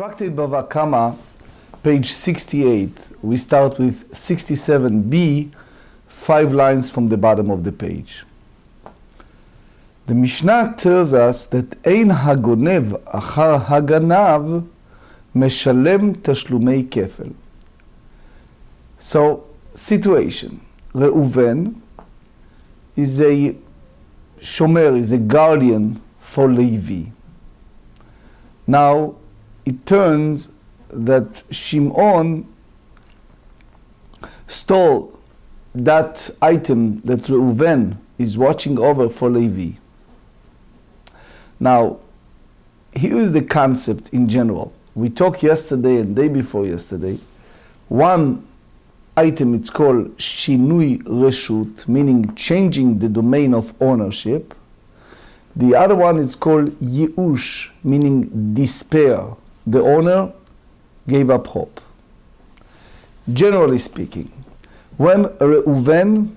Tractate Bava Kamma, page 68, we start with 67b, 5 lines from the bottom of the page. The Mishnah tells us that Ein hagonev achar haganav meshalem tashlumei kefel. So, situation. Reuven is a shomer, is a guardian for Levi. Now, it turns that Shimon stole that item that Reuven is watching over for Levi. Now, here is the concept in general. We talked yesterday and day before yesterday. One item, it's called Shinui Reshut, meaning changing the domain of ownership. The other one is called Yeush, meaning despair. The owner gave up hope. Generally speaking, when Reuven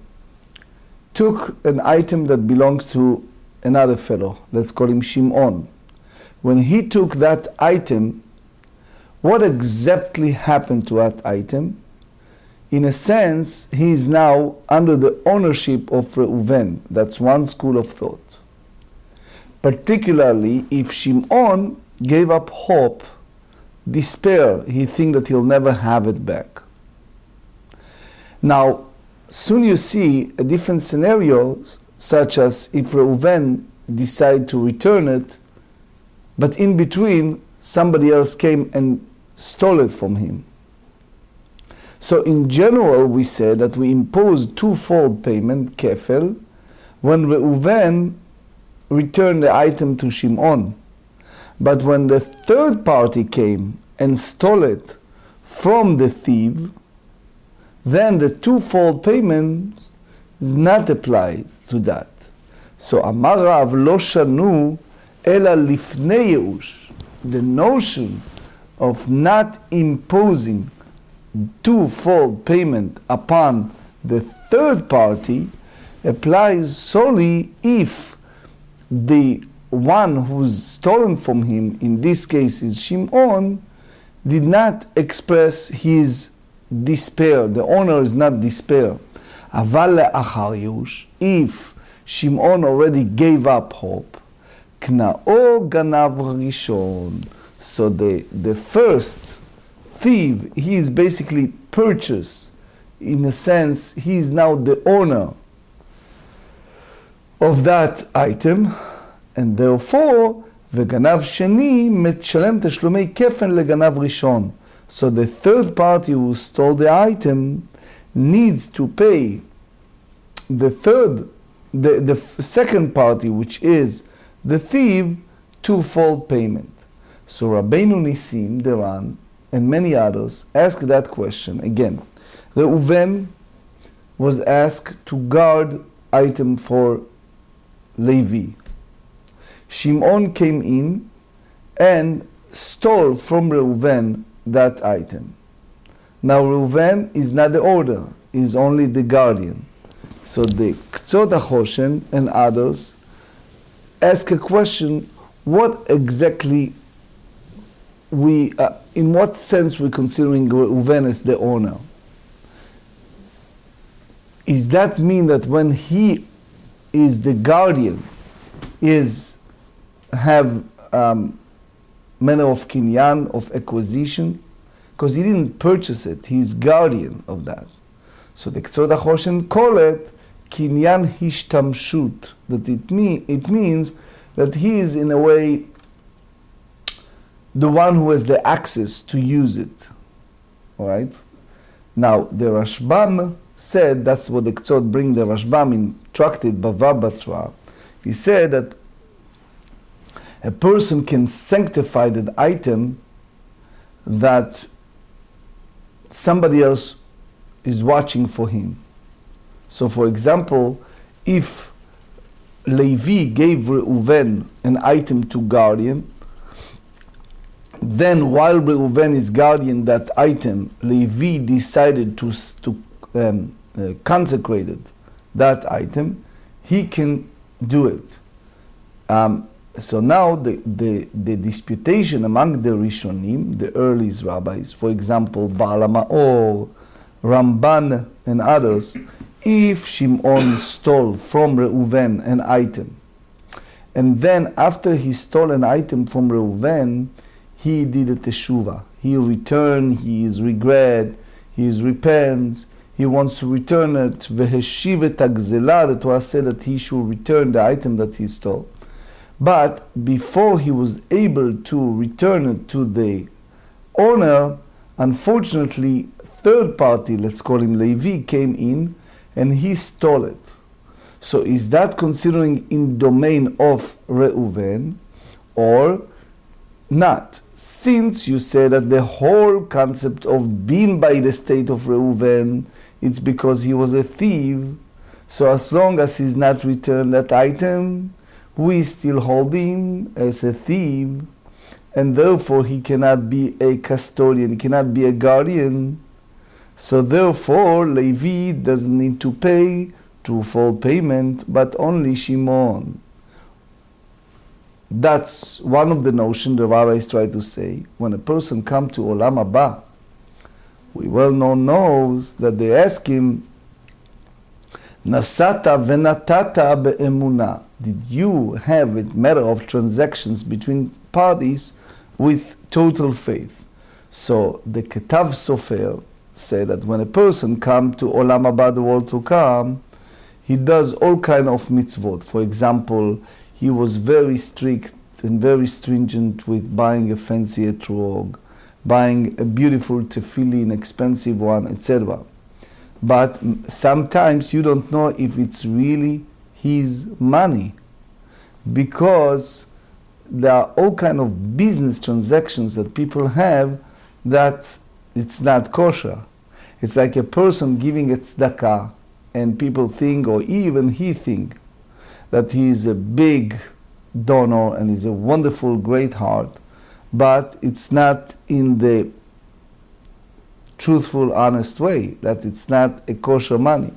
took an item that belongs to another fellow, let's call him Shimon, when he took that item, what exactly happened to that item? In a sense, he is now under the ownership of Reuven. That's one school of thought. Particularly if Shimon gave up hope, despair, he thinks that he'll never have it back. Now, soon you see a different scenario, such as if Reuven decide to return it, but in between somebody else came and stole it from him. So in general, we said that we impose twofold payment, kefel, when Reuven returned the item to Shimon. But when the third party came and stole it from the thief, then the twofold payment is not applied to that. So Amar Rav lo shanu ela lifnei yeush. The notion of not imposing twofold payment upon the third party applies solely if the one who's stolen from him, in this case is Shimon, did not express his despair. The owner is not despair. Aval le'achar yeush, if Shimon already gave up hope, kna'o ganav rishon. So the first thief, he is basically purchased. In a sense, he is now the owner of that item, and therefore, וגנב שני משלם תשלומי כפל לגנב ראשון. So the third party who stole the item needs to pay the second party, which is the thief, twofold payment. So Rabbeinu Nissim, Deran, and many others ask that question again. Reuven was asked to guard item for Levi. Shimon came in and stole from Reuven that item. Now Reuven is not the owner, is only the guardian. So the Ktsot HaChoshen and others ask a question: what exactly in what sense we're considering Reuven as the owner? Does that mean that when he is the guardian, have manner of kinyan, of acquisition? Because he didn't purchase it, he's guardian of that. So the Ktsot HaChoshen call it kinyan hishtamshut, that it means that he is in a way the one who has the access to use it. All right? Now, the Rashbam said, that's what the Ktsot bring the Rashbam in Tractate Bava Kamma. He said that a person can sanctify that item that somebody else is watching for him. So for example, if Levi gave Reuven an item to guardian, then while Reuven is guardian that item, Levi decided to consecrate that item, he can do it. So now the disputation among the Rishonim, the earliest rabbis, for example, Baal HaMaor, Ramban, and others, if Shimon stole from Reuven an item, and then after he stole an item from Reuven, he did a teshuvah. He returned, he is regret, he is repent, he wants to return it. Veheshiv et hagzela, the Torah said that he should return the item that he stole. But before he was able to return it to the owner, unfortunately, third party, let's call him Levi, came in and he stole it. So is that considering in domain of Reuven or not? Since you say that the whole concept of being by the state of Reuven, it's because he was a thief, so as long as he's not returned that item, we still hold him as a thief, and therefore he cannot be a custodian, he cannot be a guardian. So therefore, Levi doesn't need to pay twofold payment, but only Shimon. That's one of the notions the rabbis try to say. When a person comes to Olam Haba, we well knows that they ask him, Nasata venatata be'emunah. Did you have a matter of transactions between parties with total faith? So the Ketav Sofer said that when a person comes to Olam Haba, the world to come, he does all kind of mitzvot. For example, he was very strict and very stringent with buying a fancy etrog, buying a beautiful tefillin, expensive one, etc. But sometimes you don't know if it's really his money, because there are all kind of business transactions that people have that it's not kosher. It's like a person giving a tzedakah, and people think, or even he think, that he is a big donor and is a wonderful, great heart, but it's not in the truthful, honest way, that it's not a kosher money.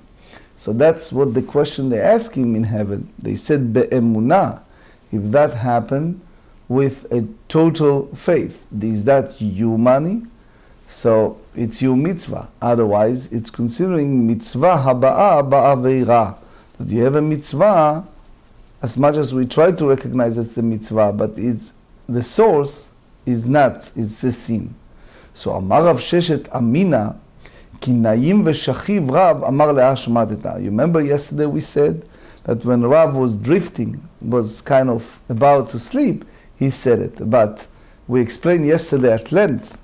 So that's what the question they ask him in heaven. They said, be'emunah, if that happened with a total faith, is that you money? So it's your mitzvah. Otherwise, it's considering mitzvah haba'a ba'aveira. That you have a mitzvah, as much as we try to recognize it's a mitzvah, but it's the source is not, it's a sin. So Amar Rav Sheshet Amina, ki na'im v'shachiv Rav Amar le'ashmateta. You remember yesterday we said that when Rav was drifting, was kind of about to sleep, he said it. But we explained yesterday at length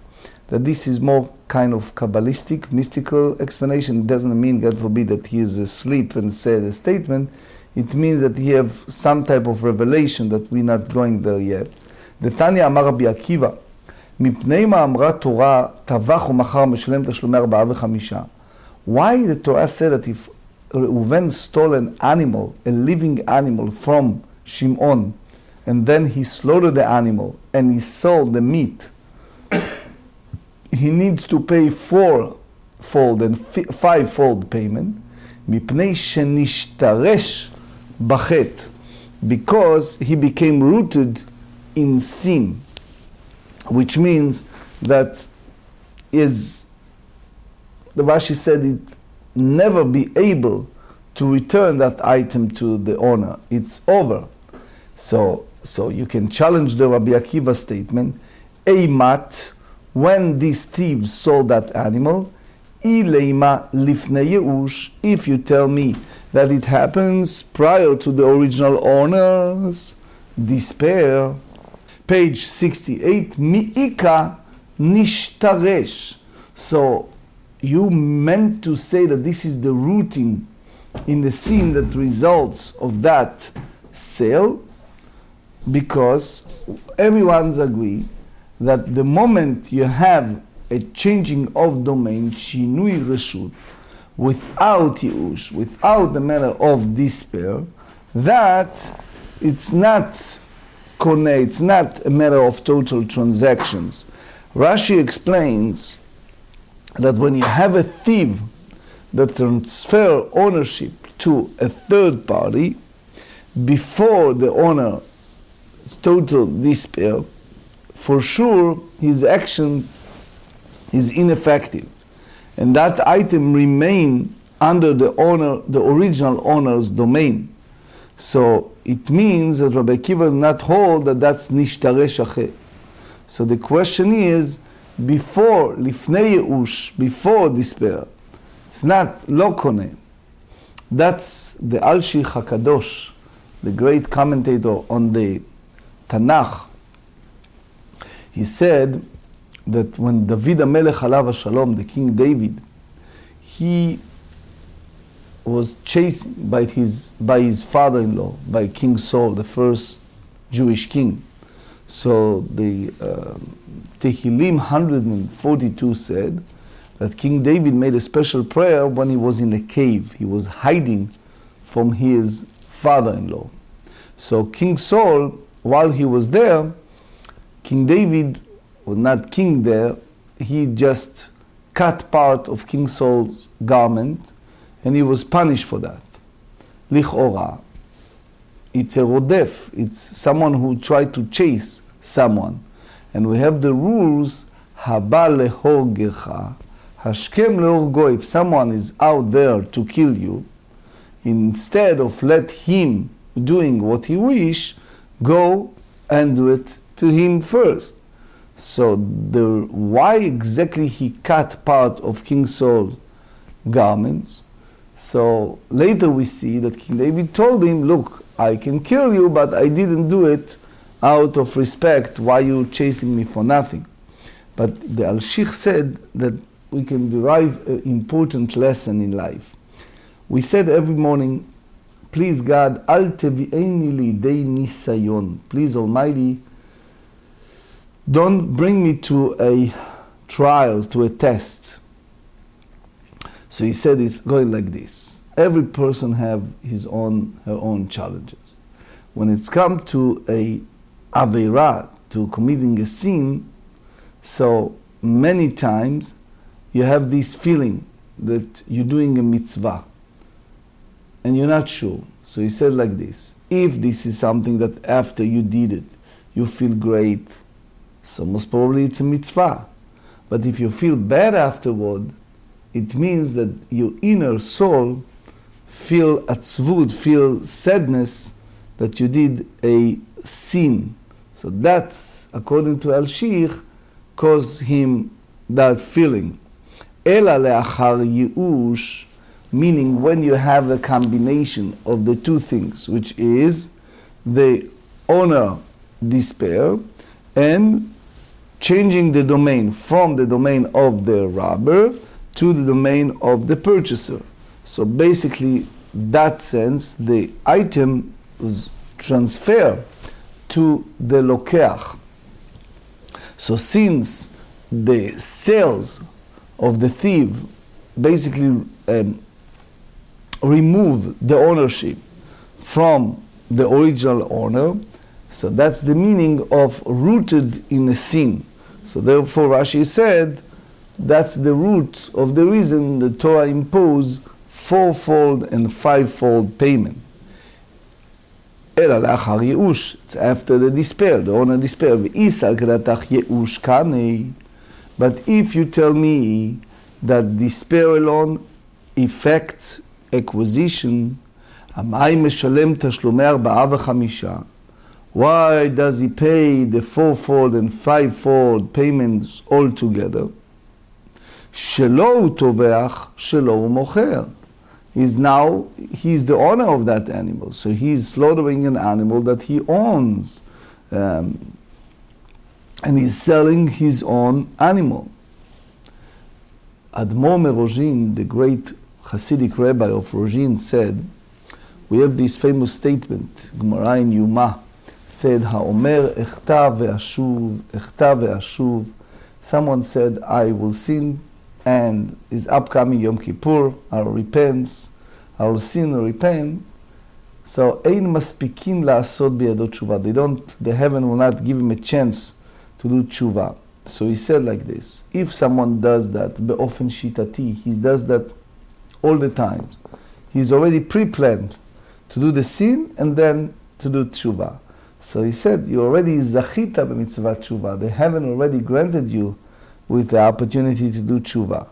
that this is more kind of Kabbalistic, mystical explanation. It doesn't mean, God forbid, that he is asleep and said a statement. It means that he have some type of revelation that we're not going there yet. The Tanya Amar Rabbi Akiva, מפני מה אמרה תורה, טבח ומכר משלם תשלומי 4 ו5. Why the Torah said that if Reuven stole an animal, a living animal from Shimon, and then he slaughtered the animal and he sold the meat, he needs to pay 4-fold and 5-fold payment, מפני שנשתרש בחטא, because he became rooted in sin, which means that is, the Rashi said, it never be able to return that item to the owner. It's over. So you can challenge the Rabbi Akiva statement, Eimat, when these thieves sold that animal, Ileima lifnei yeush, if you tell me that it happens prior to the original owner's despair. Page 68, Mi'ika nishtaresh. So you meant to say that this is the rooting in the sin that results of that sale, because everyone's agree that the moment you have a changing of domain, shinui reshut, without yush, without the matter of despair, that it's not it's not a matter of total transactions. Rashi explains that when you have a thief that transfer ownership to a third party, before the owner total despair, for sure his action is ineffective, and that item remain under the original owner's domain. So it means that Rabbi Akiva does not hold that that's nishtare shacheh. So the question is, before lifnei yeush, before despair, it's not lo koneh. That's the Al-Shich HaKadosh, the great commentator on the Tanakh. He said that when David HaMelech alav Shalom, the King David, he was chased by his father-in-law, by King Saul, the first Jewish king. So the Tehillim 142 said that King David made a special prayer when he was in a cave. He was hiding from his father-in-law. So King Saul, while he was there, King David was not king there, he just cut part of King Saul's garment, and he was punished for that. Lichora. It's a rodef. It's someone who tried to chase someone. And we have the rules, haba lehorgecha, hashkem lehorgo. If someone is out there to kill you, instead of let him doing what he wish, go and do it to him first. So why exactly he cut part of King Saul's garments? So later we see that King David told him, look, I can kill you, but I didn't do it out of respect. Why are you chasing me for nothing? But the Al-Shich said that we can derive an important lesson in life. We said every morning, please God, al tevi'eni lidei nisayon. Please Almighty, don't bring me to a trial, to a test. So he said it's going like this. Every person have her own challenges. When it's come to a aveira, to committing a sin, so many times you have this feeling that you're doing a mitzvah and you're not sure. So he said like this, if this is something that after you did it, you feel great, so most probably it's a mitzvah. But if you feel bad afterward, it means that your inner soul feel atzvut, feel sadness that you did a sin. So that's, according to Al-Shich, caused him that feeling. Ela le'achar yeush, meaning when you have a combination of the two things, which is the honor despair and changing the domain from the domain of the robber to the domain of the purchaser. So basically, that sense, the item was transferred to the lokeach. So since the sales of the thief basically remove the ownership from the original owner, so that's the meaning of rooted in a sin. So therefore Rashi said, that's the root of the reason the Torah imposed fourfold and fivefold payment. Ela lachar yeush, it's after the despair, the owner despair. V'isal kedatach yeush kanei. But if you tell me that despair alone affects acquisition, amai meshalem tashlumei 4 ו5? Why does he pay the fourfold and fivefold payments all together? שלא הוא טובח, שלא הוא מוכר. He's the owner of that animal. So he's slaughtering an animal that he owns. And he's selling his own animal. Admor Merozhin, the great Hasidic rabbi of Rozhin, said, we have this famous statement, Gemarrah in Yoma, said, Ha'omer echta ve'ashuv, echta ve'ashuv. Someone said, I will sin, and is upcoming Yom Kippur, I'll repent, I'll sin or repent. So, ein maspikin la'asot biyado tshuva. The heaven will not give him a chance to do tshuva. So he said like this, if someone does that, be'ofen shitati, he does that all the time. He's already pre-planned to do the sin and then to do tshuva. So he said, you already zachita b'mitzvat tshuva. The heaven already granted you with the opportunity to do tshuva.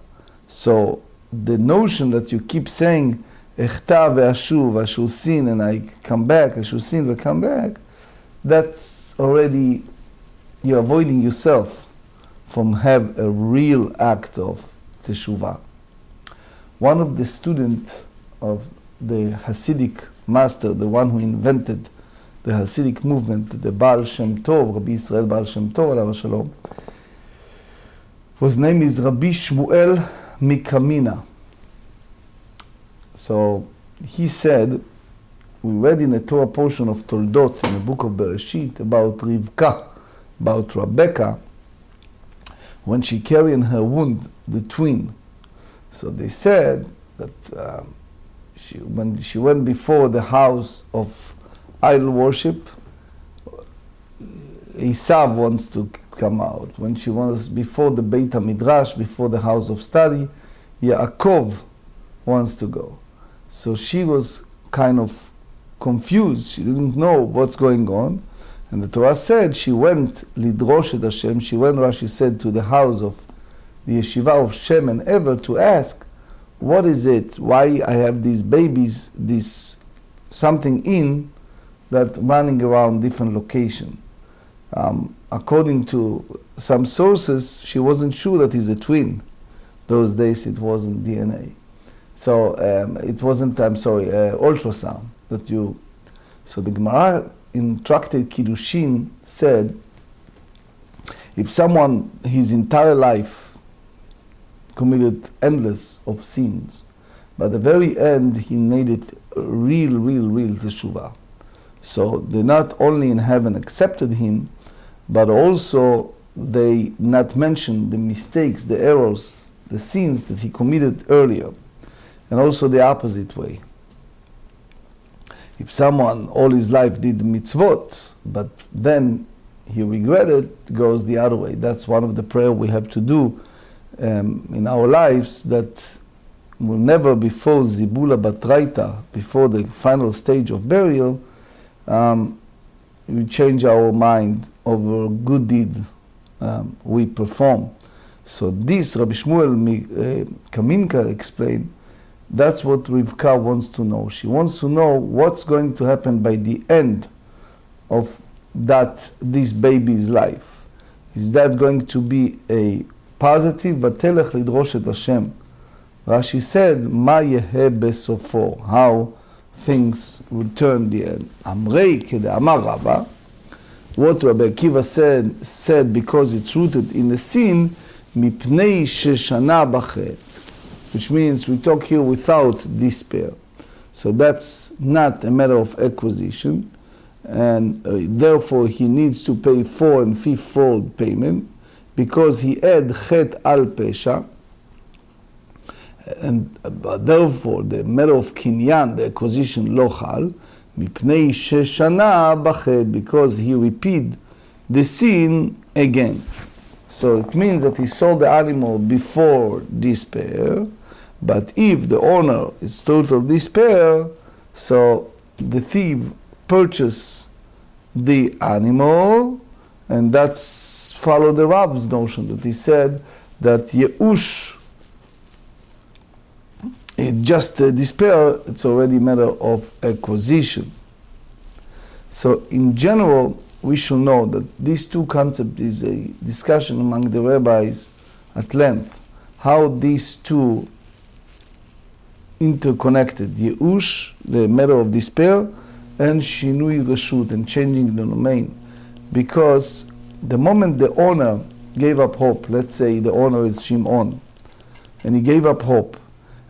So the notion that you keep saying, echta ve'ashuv, I shall sin and I come back, I shall sin and come back, that's already, you're avoiding yourself from have a real act of teshuvah. One of the students of the Hasidic master, the one who invented the Hasidic movement, the Baal Shem Tov, Rabbi Israel Baal Shem Tov, alav shalom, his name is Rabbi Shmuel Mikamina. So he said, we read in a Torah portion of Toldot in the book of Bereshit about Rivka, about Rebecca, when she carried in her womb the twin. So they said that when she went before the house of idol worship, Esav wants to come out. When she was before the Beit HaMidrash, before the house of study, Yaakov wants to go. So she was kind of confused. She didn't know what's going on. And the Torah said she went lidrosh et Hashem. She went, Rashi said, to the house of the yeshiva of Shem and Ever to ask, what is it? Why I have these babies, this something in that running around different location. According to some sources, she wasn't sure that he's a twin. Those days it wasn't DNA. So it wasn't, ultrasound that you. So the Gemara in Tractate Kiddushin said, if someone his entire life committed endless of sins, but at the very end he made it real teshuvah. So they not only in heaven accepted him, but also they not mentioned the mistakes, the errors, the sins that he committed earlier. And also the opposite way. If someone all his life did mitzvot, but then he regretted, it goes the other way. That's one of the prayer we have to do in our lives, that will never before zibula batraita, before the final stage of burial, we change our mind over a good deed we perform. So this Rabbi Shmuel Kaminka explained, that's what Rivka wants to know. She wants to know what's going to happen by the end of this baby's life. Is that going to be a positive? Vatelech lidrosh et Hashem. Rashi said, Ma yehe besofo, how things will turn the end. Amrei kede'amar Rabba, what Rabbi Akiva said because it's rooted in the sin, mipnei sheshana bachet, which means we talk here without despair. So that's not a matter of acquisition, and therefore he needs to pay 4 and 5-fold payment, because he had chet al pesha, and therefore the matter of kinyan, the acquisition lo chal, mipnei sheshana bachet, because he repeated the sin again. So it means that he sold the animal before despair, but if the owner is total despair, so the thief purchased the animal, and that's follow the Rav's notion that he said that Yeush, just despair, it's already a matter of acquisition. So in general, we should know that these two concepts is a discussion among the rabbis at length, how these two interconnected, Yeush, the matter of despair, and Shinui Reshut, and changing the domain. Because the moment the owner gave up hope, let's say the owner is Shimon, and he gave up hope,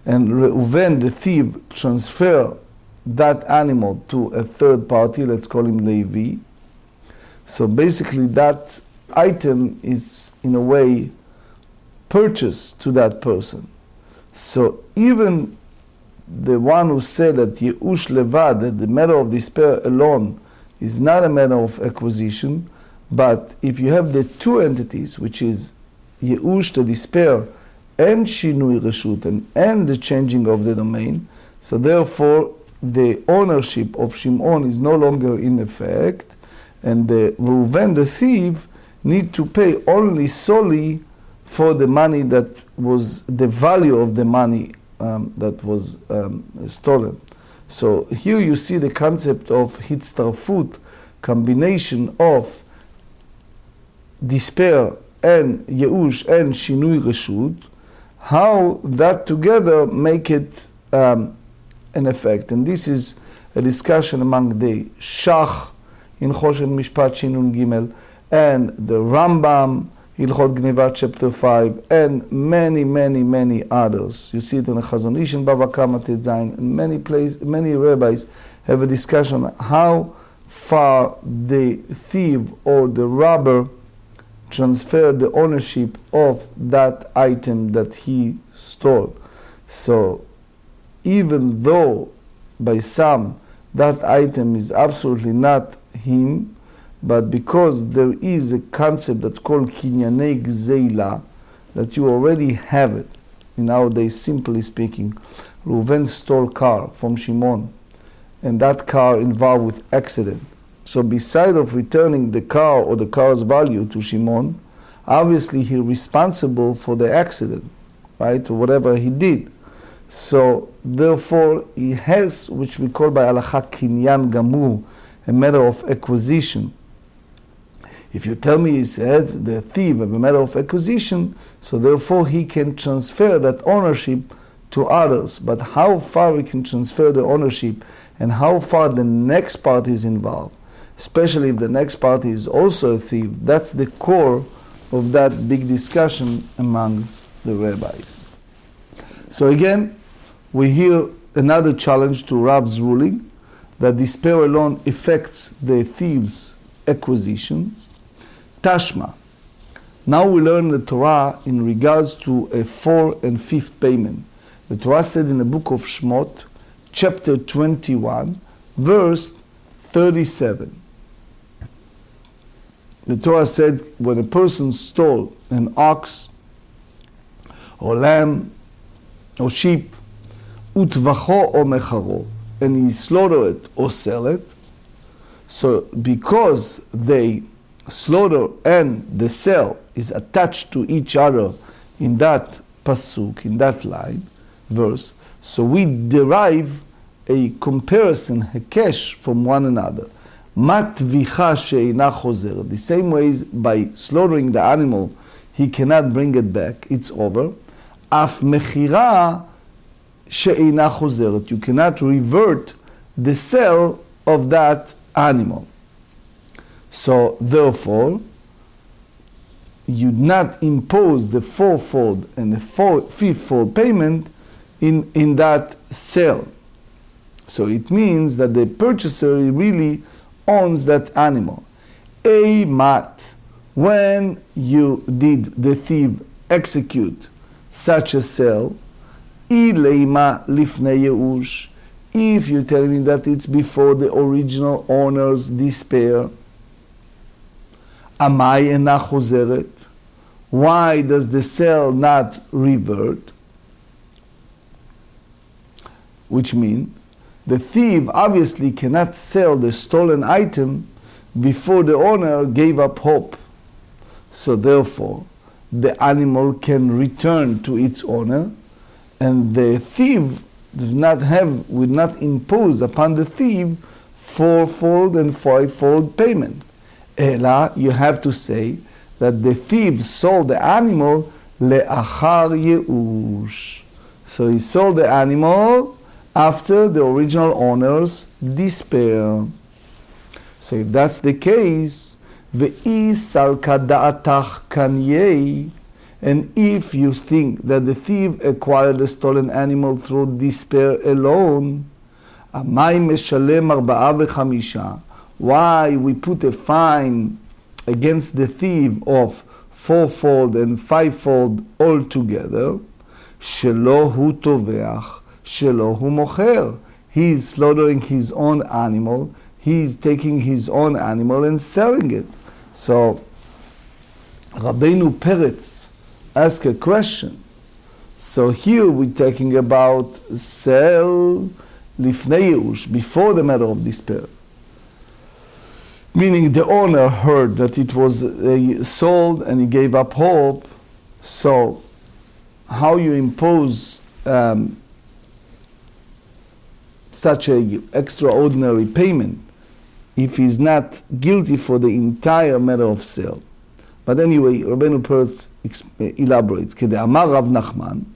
and Reuven, the thief, transferred that animal to a third party, let's call him Levi. So basically that item is in a way purchased to that person. So even the one who said that Yeush Levad, that the matter of despair alone is not a matter of acquisition, but if you have the two entities, which is Yeush, the despair, and Shinui Reshut, and the changing of the domain, so therefore the ownership of Shimon is no longer in effect, And the Reuven, the thief, need to pay only solely for the money that was the value of the money that was stolen. So here you see the concept of hitztarfut, combination of despair and yeush and shinui reshut, how that together make it an effect. And this is a discussion among the Shach in Choshen Mishpat Shinun Gimel, and the Rambam, Hilchot Gnevat chapter 5, and many others. You see it in the Chazon Ish in Bava Kamma Tetzayin, and many rabbis have a discussion how far the thief or the robber transferred the ownership of that item that he stole. So even though by some that item is absolutely not him, but because there is a concept that's called kinyanei gzeila, that you already have it. Nowadays, simply speaking, Reuven stole car from Shimon, and that car involved with accident. So beside of returning the car or the car's value to Shimon, obviously he's responsible for the accident, right, or whatever he did. So therefore he has, which we call by halacha kinyan gamur, a matter of acquisition. If you tell me he says the thief have a matter of acquisition, so therefore he can transfer that ownership to others. But how far he can transfer the ownership and how far the next party is involved, especially if the next party is also a thief, that's the core of that big discussion among the rabbis. So again, we hear another challenge to Rav's ruling, that despair alone affects the thief's acquisitions. Tashma. Now we learn the Torah in regards to a 4th and 5th payment. The Torah said in the book of Shmot, chapter 21, verse 37. The Torah said when a person stole an ox or lamb or sheep, utvacho or mecharo, and he slaughter it or sell it, so because they slaughter and the sale is attached to each other in that pasuk, in that line, verse, so we derive a comparison, hekesh, from one another. Matvicha she'ina chozer. The same way by slaughtering the animal, he cannot bring it back, it's over. Af mechira she'ina chozeret. You cannot revert the sale of that animal. So therefore, you not impose the 4-fold and the 5th-fold payment in that sale. So it means that the purchaser really owns that animal. A mat, when you did the thief execute such a sale, ileima lifnei yeush, if you tell me that it's before the original owner's despair, amai ena chozeret, why does the sale not revert? Which means the thief obviously cannot sell the stolen item before the owner gave up hope. So therefore, the animal can return to its owner, and the thief would not impose upon the thief 4-fold and 5-fold payment. Ela, you have to say that the thief sold the animal le'achar yeush. So he sold the animal after the original owner's despair. So if that's the case, ve'isal da'atach kanyei, and if you think that the thief acquired the stolen animal through despair alone, amai meshalem 4 ו5, why we put a fine against the thief of 4-fold and 5-fold altogether, shelo hu toveach, shelo hu mocher. He is slaughtering his own animal, he is taking his own animal and selling it. So Rabbeinu Peretz asked a question. So here we're talking about sell lifnei yeush, before the matter of despair. Meaning the owner heard that it was sold and he gave up hope. So how you impose such a extraordinary payment if he's not guilty for the entire matter of sale? But anyway, Rabbeinu Peretz elaborates. Amar Rav Nachman,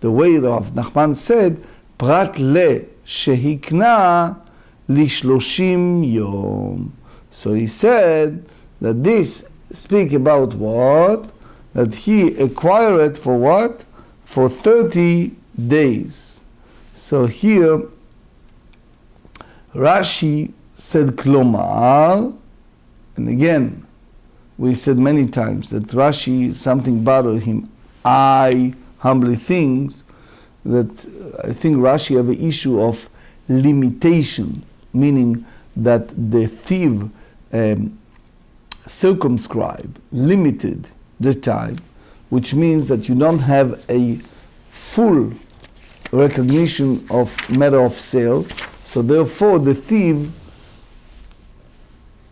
the way Rav Nachman said, prat le shehikna li-30 yom. So he said that this speak about what? That he acquired it for what? For 30 days. So here Rashi said klomar, and again we said many times that Rashi, something bothered him. I humbly think that I think Rashi have an issue of limitation, meaning that the thief circumscribed, limited the time, which means that you don't have a full recognition of matter of sale. So therefore the thief,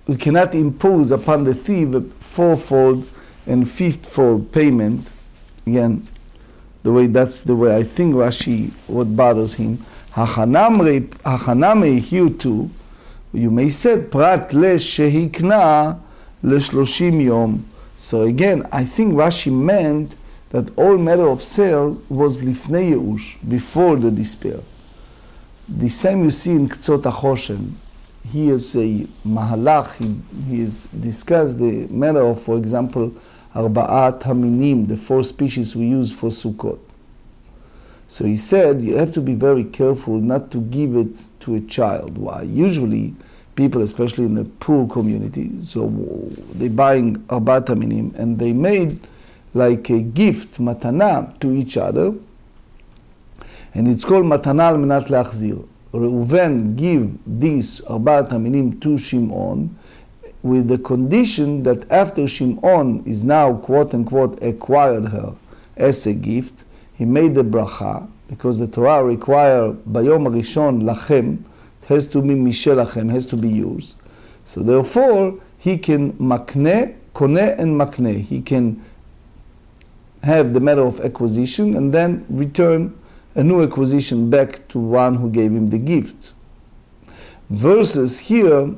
we cannot impose upon the thief a fourfold and fifthfold payment. Again, that's the way I think Rashi, what bothers him. Hachaname here too, you may say, prat le shehikna le-30 yom. So again, I think Rashi meant that all matter of sale was lifnei yeush, before the despair. The same you see in Ktsot HaChoshen. He is a mahalach, he has discussed the matter of, for example, arba'at haminim, the 4 species we use for Sukkot. So he said, you have to be very careful not to give it to a child. Why? Usually, people, especially in the poor community, so they buying arba'at haminim, and they made like a gift, matana, to each other, and it's called matana al menat leachzir. Reuven give this arba'at haminim to Shimon with the condition that after Shimon is now quote unquote acquired her as a gift, he made the bracha, because the Torah require bayom harishon lachem, it has to be mishelachem, has to be yours. So therefore he can makne, koneh and makne. He can have the matter of acquisition and then return a new acquisition back to one who gave him the gift. Versus here,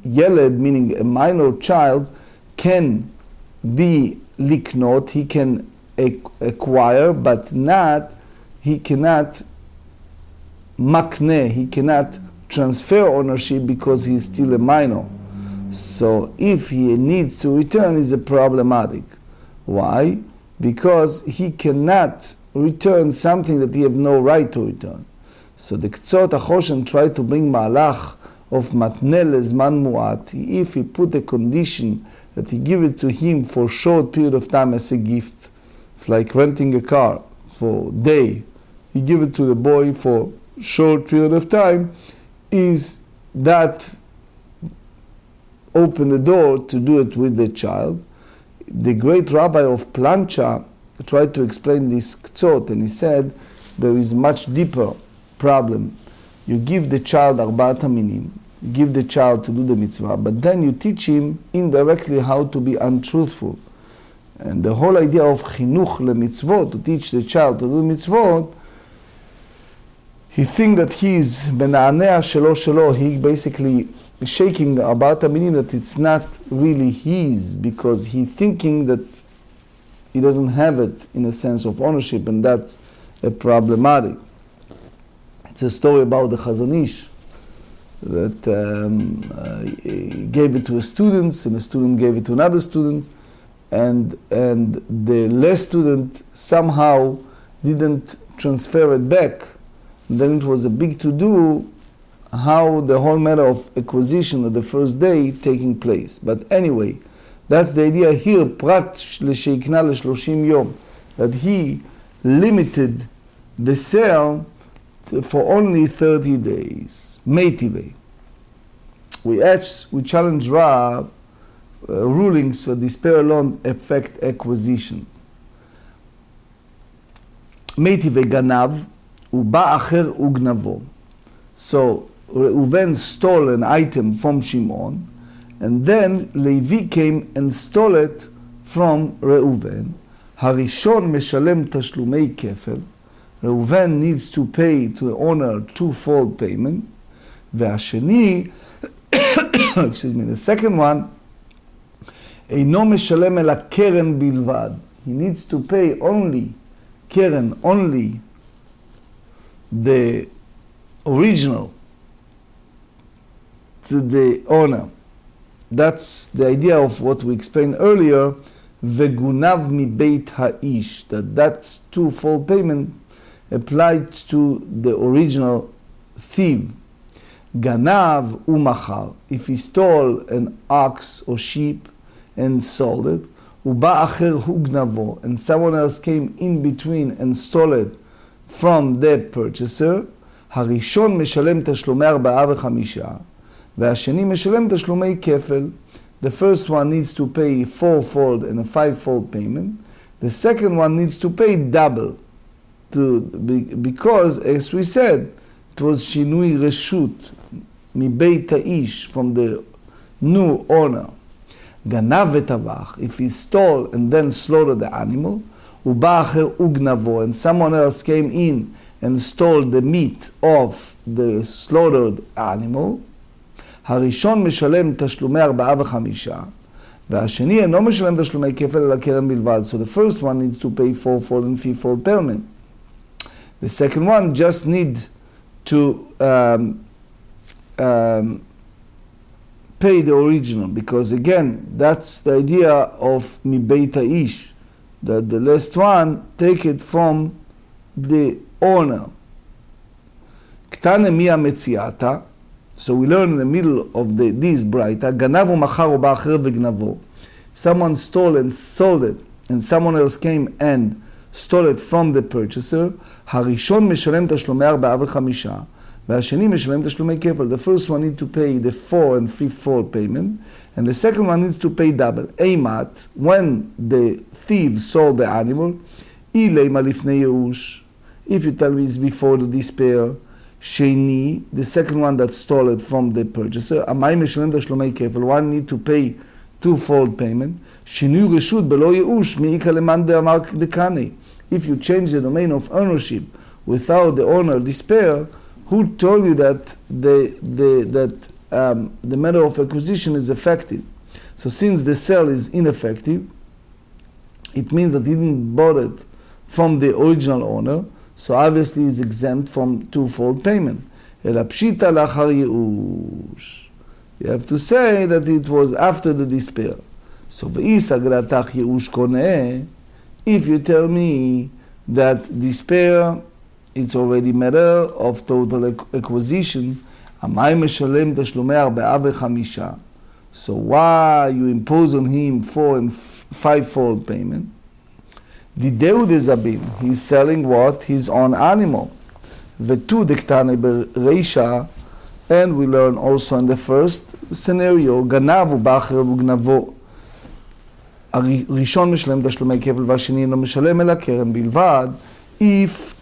Yeled, meaning a minor child, can be liknot, he can acquire, but not, he cannot makne, he cannot transfer ownership because he is still a minor. So if he needs to return, is a problematic. Why? Because he cannot return something that he have no right to return. So the Ktsot HaChoshen tried to bring malach of matne lezman muat. If he put a condition that he give it to him for a short period of time as a gift, it's like renting a car for a day. He give it to the boy for a short period of time, is that open the door to do it with the child. The great rabbi of Plancha tried to explain this ktsot, and he said there is much deeper problem. You give the child arba'at haminim, you give the child to do the mitzvah, but then you teach him indirectly how to be untruthful. And the whole idea of chinuch lemitzvot, to teach the child to do mitzvot, he think that he is bena'anea shelo shelo, he basically shaking arba'at haminim that it's not really his, because he thinking that he doesn't have it in a sense of ownership, and that's a problematic. It's a story about the Chazon Ish that gave it to a student, and a student gave it to another student, and the last student somehow didn't transfer it back. Then it was a big to-do how the whole matter of acquisition of the first day taking place. But anyway, that's the idea here, prat sheikna le-30 yom, that he limited the sale for only 30 days. Meitive. We challenge Rab rulings so despair alone affect acquisition. Meitive ganav uba acher ugnavo. So Reuven stole an item from Shimon, and then Levi came and stole it from Reuven. Harishon meshalem tashlumei kefel. Reuven needs to pay to the owner twofold payment. Ve'asheni, excuse me, the second one, אינו משלם אלא קרן בלבד. He needs to pay only קרן, only the original to the owner. That's the idea of what we explained earlier, וגונב מבית האיש, that twofold payment applied to the original thief. גנב ומכר, if he stole an ox or sheep and sold it, ובא אחר הוא גנבו, and someone else came in between and stole it from the purchaser, הראשון משלם תשלומי 4 ו5, והשני משלם תשלומי כפל. The first one needs to pay 4-fold and a 5-fold payment. The second one needs to pay double, because, as we said, it was שינוי רשות מבית האיש, from the new owner. גנב וטבח, if he stole and then slaughtered the animal, ובא אחר וגנבו, and someone else came in and stole the meat of the slaughtered animal, הראשון משלם תשלומי 4 ו5, והשני אינו משלם תשלומי כפל אלא קרן בלבד. So the first one needs to pay 4-fold and 5-fold payment. The second one just needs to pay the original, because again, that's the idea of מבית האיש, that the last one take it from the owner. קטנה מי המציעתה, so we learn in the middle of this ברייתא, גנב ומכר ובא אחר וגנבו. Someone stole and sold it, and someone else came and stole it from the purchaser, הראשון משלם תשלומי 4 ו5, והשני משלם תשלומי כפל. The first one needs to pay the 4 and 5-fold payment, and the second one needs to pay double. אימת, when the thief sold the animal, אילימה לפני ייאוש, if you tell me it's before the despair, שני, the second one that stole it from the purchaser, עמי משלם תשלומי כפל, one need to pay 2-fold payment, שינוי רשות בלא ייאוש, מאיקה למאן דאמר דקני. If you change the domain of ownership without the owner despair, who told you that the matter of acquisition is effective? So since the sale is ineffective, it means that he didn't bought it from the original owner, so obviously he's exempt from 2-fold payment. אלא פשיטא לאחר ייאוש. You have to say that it was after the despair. So ואיסא גלתך ייאוש קונה, if you tell me that despair, it's already matter of total acquisition, עמי משלם תשלומי 4 ו5, so why you impose on him 4 and 5-fold payment? דידהו דזבין, he's selling what? His own animal. ותו דקטני ברישא, and we learn also in the first scenario, גנב ובא אחר וגנבו. הראשון משלם תשלומי כפל והשני אינו משלם אלא קרן בלבד. If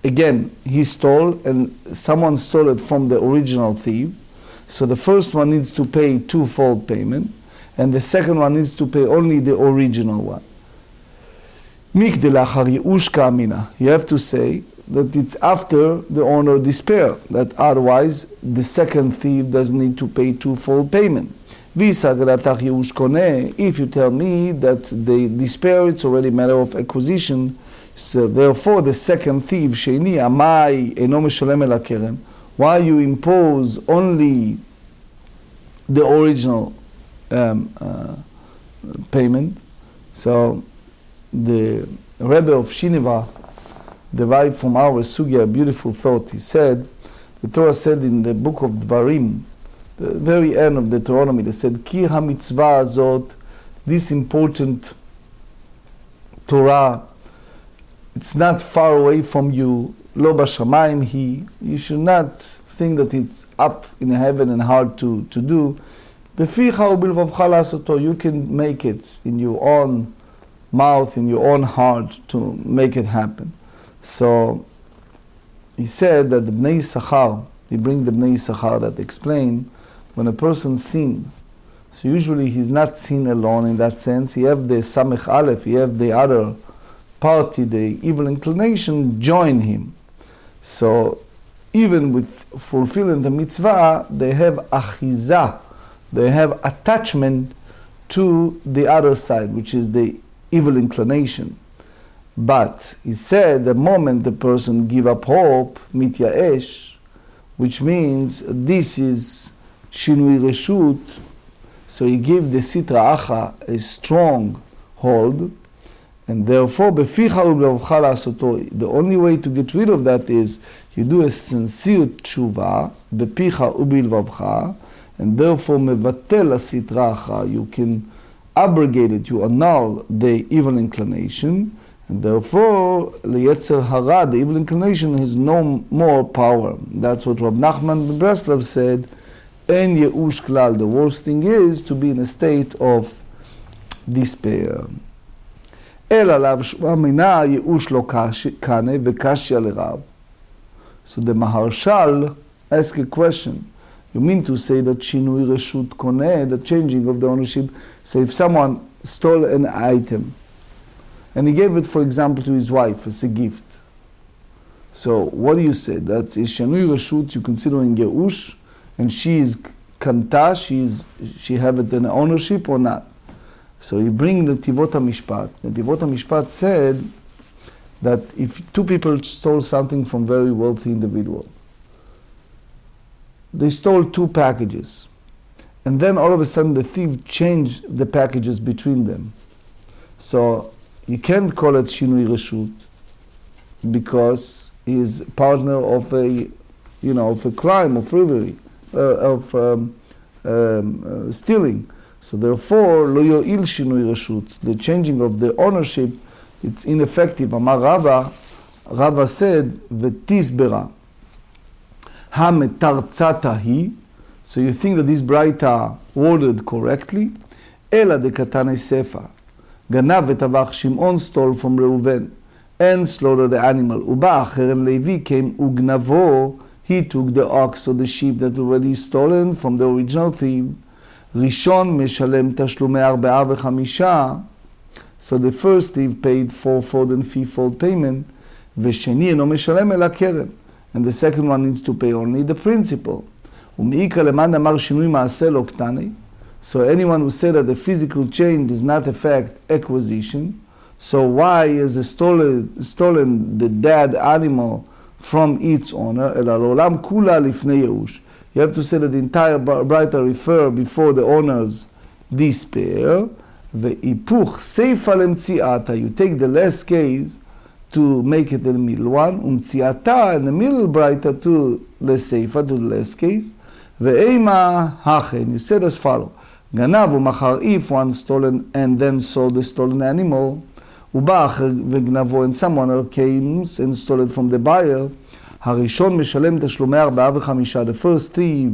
again he stole and someone stole it from the original thief, so the first one needs to pay 2-fold payment, and the second one needs to pay only the original one. מקדי לאחר ייאוש כאמינה, you have to say that it's after the owner despair, that otherwise the second thief doesn't need to pay 2-fold payment. ויסא גלתך ייאוש קונה, if you tell me that the despair it's already matter of acquisition, so therefore the second thief שני עמי אינו משלם אלא קרן, why you impose only the original payment? So the Rebbe of Shineva derived from our sugya a beautiful thought. He said, the Torah said in the book of Dvarim, the very end of Deuteronomy, they said, Ki ha-mitzvah azot, this important Torah, it's not far away from you, lo bashamayim hi, you should not think that it's up in heaven and hard to do. Beficha ubilvavcha lasoto, you can make it in your own mouth, in your own heart to make it happen. So he said that the Bnei Yisachar, he brings the Bnei Yisachar that explain when a person sin. So usually he's not sin alone in that sense. He have the Samech Aleph, he have the other party, the evil inclination, join him. So even with fulfilling the mitzvah, they have achiza, they have attachment to the other side, which is the evil inclination. But he said the moment the person give up hope, mityaesh, which means this is shinui reshut, so he gave the sitra acha a strong hold, and therefore beficha u'belevcha la'asoto. The only way to get rid of that is you do a sincere tshuva, beficha u'belevcha, and therefore mevatel sitra acha. You can abrogate it, you annul the evil inclination, and therefore liyetzer hara, the evil inclination, has no more power. That's what Rab Nachman ben Breslov said. En yeush klal. The worst thing is to be in a state of despair. El alav sh'amina yeush lo kane v'kashya l'rav. So the Maharshal asked a question. You mean to say that shinui reshut koneh, the changing of the ownership? So if someone stole an item and he gave it, for example, to his wife as a gift, so what do you say? That is shinui reshut, you considering yeush, and she is kanta, she have it in ownership or not? So you bring the Tivot HaMishpat. The Tivot HaMishpat said that if two people stole something from very wealthy individual, they stole 2 packages, and then all of a sudden the thief changed the packages between them. So you can't call it shinui reshut because he is partner of a crime, of robbery, stealing. So therefore, lo yo'il shinui reshut, the changing of the ownership, it's ineffective. Amar Rava said, v'tisbera. Ha-metartzata-hi. So you think that this braita worded correctly? Ela de katane sefa. Ganav v'tavach Shimon stole from Reuven and slaughtered the animal. Uba acher and Levi came ugnavo. He took the ox or the sheep that already stolen from the original thief. Rishon meshalem tashlumei arba'a v'chamisha. So the first thief paid 4-fold and 5-fold payment. V'sheni eno meshalem ela keren. And the second one needs to pay only the principal. So anyone who said that the physical change does not affect acquisition, so why is the stolen the dead animal from its owner? You have to say that the entire braita refer before the owner's despair. You take the last case to make it the middle one, umtziata, and the middle braita to the seifa, to the last case. Ve'ema hachen, you said as follow: Ganav u'machar, if one stolen and then sold the stolen animal, u'ba'acher ve'gnavo, and someone else came and stole it from the buyer. Harishon meshalem tashlumei arba'a v'chamisha, the first thief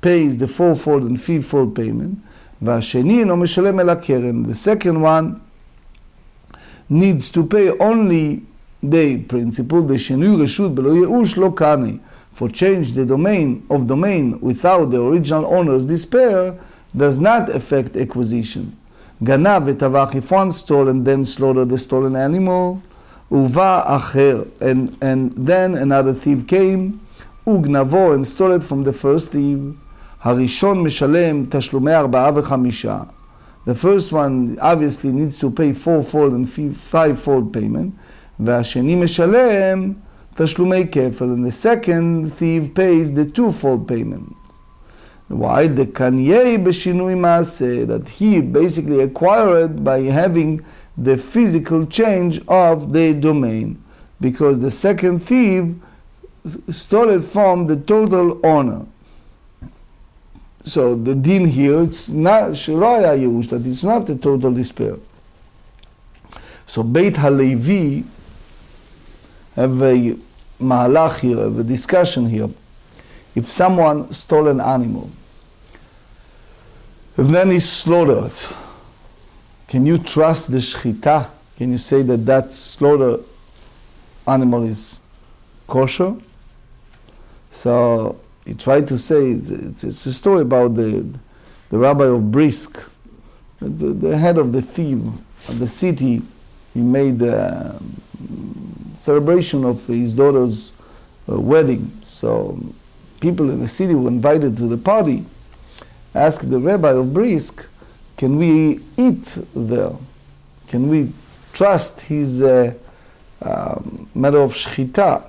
pays the 4-fold and 5-fold payment. V'asheni no meshalem ela keren, the second one needs to pay only the principle, the shinui reshut belo yeush lo kane, for change the domain without the original owner's despair does not affect acquisition. Ganav v'tavach, if one stole and then slaughtered the stolen animal, uva acher, and then another thief came, ugnavo, and stole it from the first thief. Harishon meshalem tashlumei arba'a v'chamisha. The first one obviously needs to pay 4-fold and 5-fold payment. והשני משלם תשלומי כפל, and the second thief pays the 2-fold payment. Why? The kanyei b'shinui maaseh, that he basically acquired by having the physical change of the domain, because the second thief stole it from the total owner. So the din here, it's not שלא היה ייאוש, that it's not a total despair. So Beit HaLevi have a mahalach here, have a discussion here. If someone stole an animal, and then he slaughtered, can you trust the shchita? Can you say that that slaughtered animal is kosher? So he tried to say, it's a story about the rabbi of Brisk, the head of the thief of the city. He made a celebration of his daughter's wedding. So people in the city were invited to the party, asked the rabbi of Brisk, can we eat there? Can we trust his matter of shchita?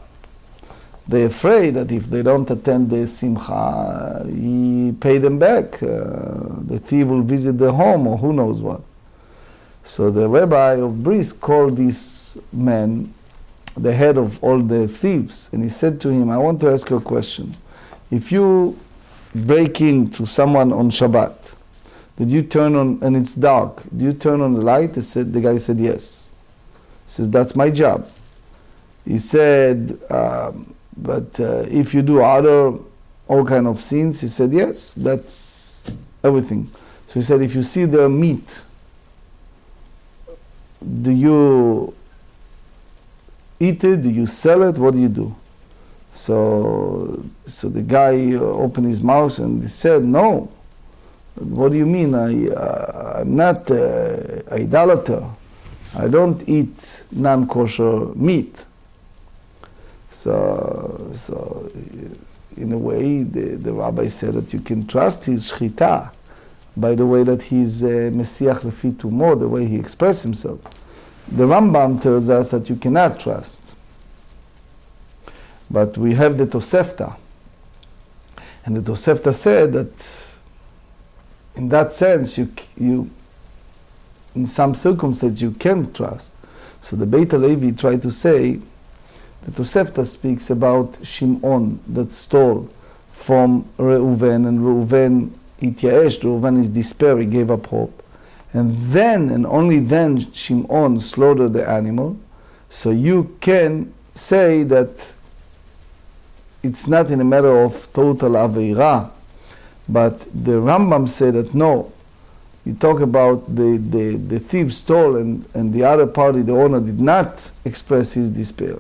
They're afraid that if they don't attend the simcha, he pay them back. The thief will visit their home or who knows what. So the rabbi of Brisk called this man, the head of all the thieves, and he said to him, I want to ask you a question. If you break into someone on Shabbat, did you turn on, and it's dark, do you turn on the light? The guy said yes. He says, that's my job. He said, but if you do all kind of sins, he said, yes, that's everything. So he said, if you see their meat, do you eat it? Do you sell it? What do you do? So the guy opened his mouth and he said, no. What do you mean? I'm not an idolater. I don't eat non-kosher meat. So in a way, the rabbi said that you can trust his shchita by the way that he's Messiah lefi tumo, the way he expressed himself. The Rambam tells us that you cannot trust. But we have the Tosefta. And the Tosefta said that in that sense, you in some circumstances, you can trust. So the Beit HaLevi tried to say, the Tosefta speaks about Shimon that stole from Reuven, and Reuven ityaesh, Reuven is despair, he gave up hope. And then, and only then, Shimon slaughtered the animal. So you can say that it's not in a matter of total aveira, but the Rambam said that no, you talk about the thief stole and the other party, the owner, did not express his despair.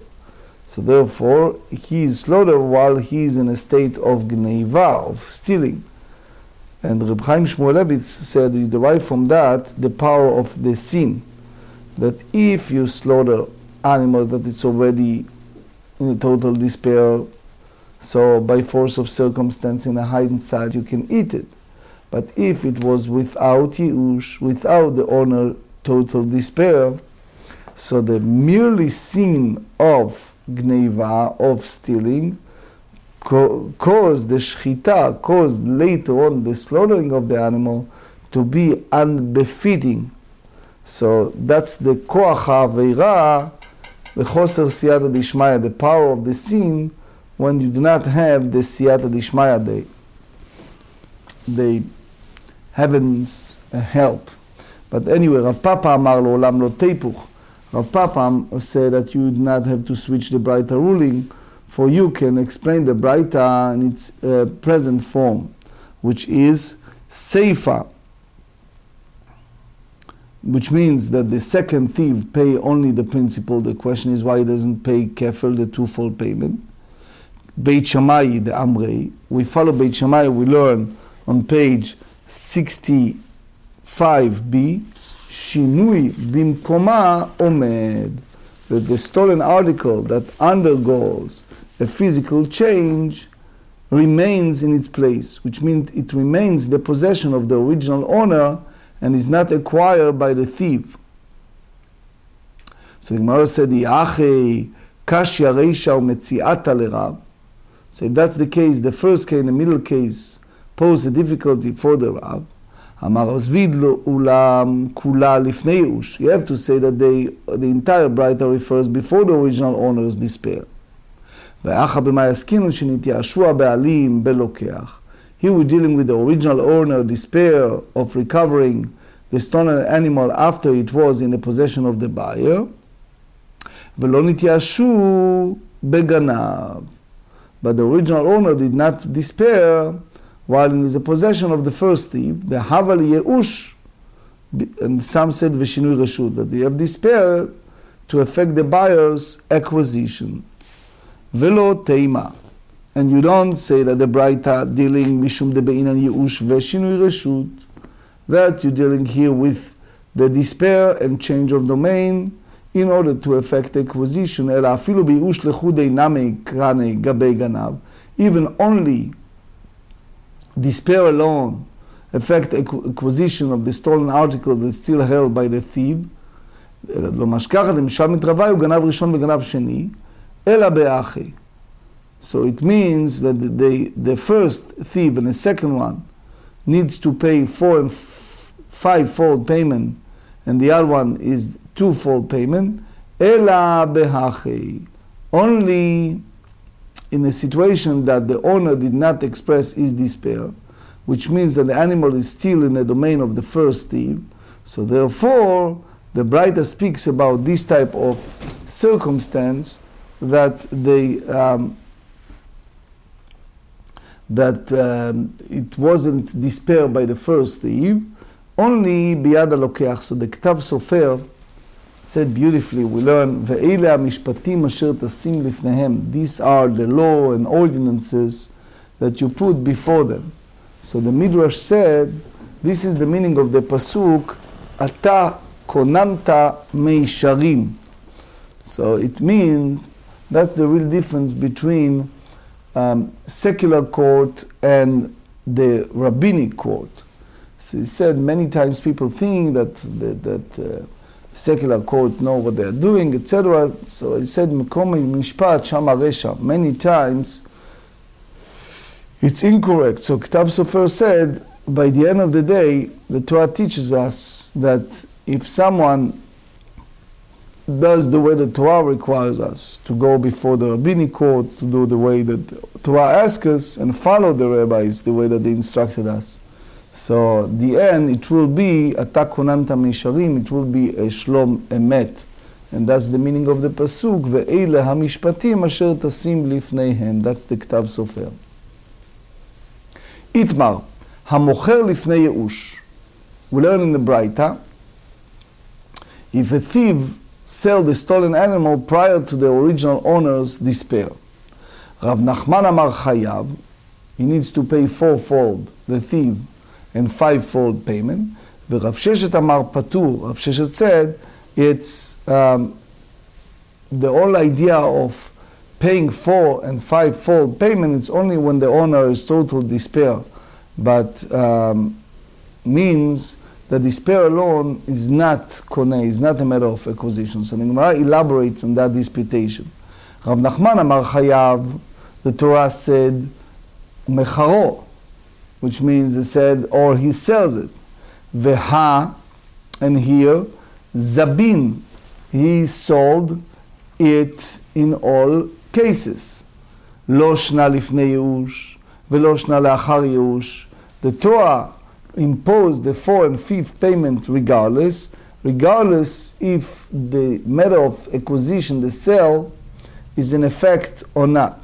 So therefore, he is slaughtered while he is in a state of gneiva, of stealing. And Reb Chaim Shmuelevitz said you derive from that the power of the sin. That if you slaughter animal that it's already in a total despair, so by force of circumstance in a hindsight you can eat it. But if it was without yiush, without the owner total despair, so the merely sin of gneiva, of stealing, caused the shchita, caused later on the slaughtering of the animal to be unbefitting. So that's the koach ha'aveira, the choser siyata dishmaya, the power of the sin, when you do not have the siyata dishmaya, the heaven's help. But anyway, Rav Papa amar lo olam lo teipuch. Rav Papa said that you do not have to switch the Braita ruling, for you can explain the Braita in its present form, which is seifa, which means that the second thief pay only the principal. The question is why he doesn't pay kefel, the twofold payment. Beit Shammai, the Amrei. We follow Beit Shammai, we learn on page 65b, Shinui bimkoma omed, that the stolen article that undergoes a physical change remains in its place, which means it remains the possession of the original owner and is not acquired by the thief. So the Gemara said, Yachei kashya reisha umetziata lerab. So if that's the case, the first case and the middle case pose a difficulty for the Rab. Amar azvid lo ulam kula lifnei yush. You have to say that the entire Braita refers before the original owner's despair. Ve'acha b'ma yaskinu shenitiyashua be'alim belokeach. Here we're dealing with the original owner despair of recovering the stolen animal after it was in the possession of the buyer. Ve'lo nitiyashu beganav. But the original owner did not despair while in the possession of the first thief, the haval yeush, and some said v'shinui reshut, that they have despair to affect the buyer's acquisition. Velo teima. And you don't say that the Braita dealing mishum de be'inan yu'ush ve'shinui reshut, that you're dealing here with the despair and change of domain in order to effect acquisition. Ela afilu biyush lechudei name krane gabei ganav. Even only despair alone affect acquisition of the stolen article that's still held by the thief. לא משכחת, למשל מתרווי הוא גנב ראשון וגנב שני, אלא באחי. So it means that the first thief and the second one needs to pay 4 and 5-fold payment, and the other one is 2-fold payment. Ela behachi. Only in a situation that the owner did not express his despair, which means that the animal is still in the domain of the first thief. So therefore, the Braita speaks about this type of circumstance that it wasn't despair by the first thief, only biyad halokeach. So the Ktav Sofer said beautifully, we learn, ve'ele hamishpatim asher tasim lifnehem. These are the law and ordinances that you put before them. So the Midrash said, this is the meaning of the pasuk, ata konanta meisharim. So it means, that's the real difference between secular court and the rabbinic court. So he said many times people think that secular court know what they are doing, etc. So he said Mekom mishpat sham haresha. Many times it's incorrect. So Ktav Sofer said, by the end of the day, the Torah teaches us that if someone does the way the Torah requires us, to go before the rabbinic court, to do the way that the Torah asks us, and follow the rabbis the way that they instructed us. So the end, it will be ata konanta meisharim, it will be a shlom emet. And that's the meaning of the pasuk, ve'ele hamishpatim asher tasim lifneihem. That's the Ktav Sofer. Itmar, hamocher lifnei yeush. We learn in the Braita, if a thief sell the stolen animal prior to the original owner's despair. Rav Nachman amar chayav, he needs to pay 4-fold, the thief, and 5-fold payment. Rav Sheshet amar patur, Rav Sheshet said, it's the whole idea of paying 4 and 5-fold payment, it's only when the owner is total despair, but means that despair alone is not koneh, is not a matter of acquisition. So the Gemara elaborates on that disputation. Rav Nachman amar chayav, the Torah said mecharo, which means they said, or he sells it. Veha, and here, zabin, he sold it in all cases. Lo shna lifnei yeush, velo shna leachar yeush. The Torah imposed the 4 and 5th payment regardless if the matter of acquisition, the sale, is in effect or not.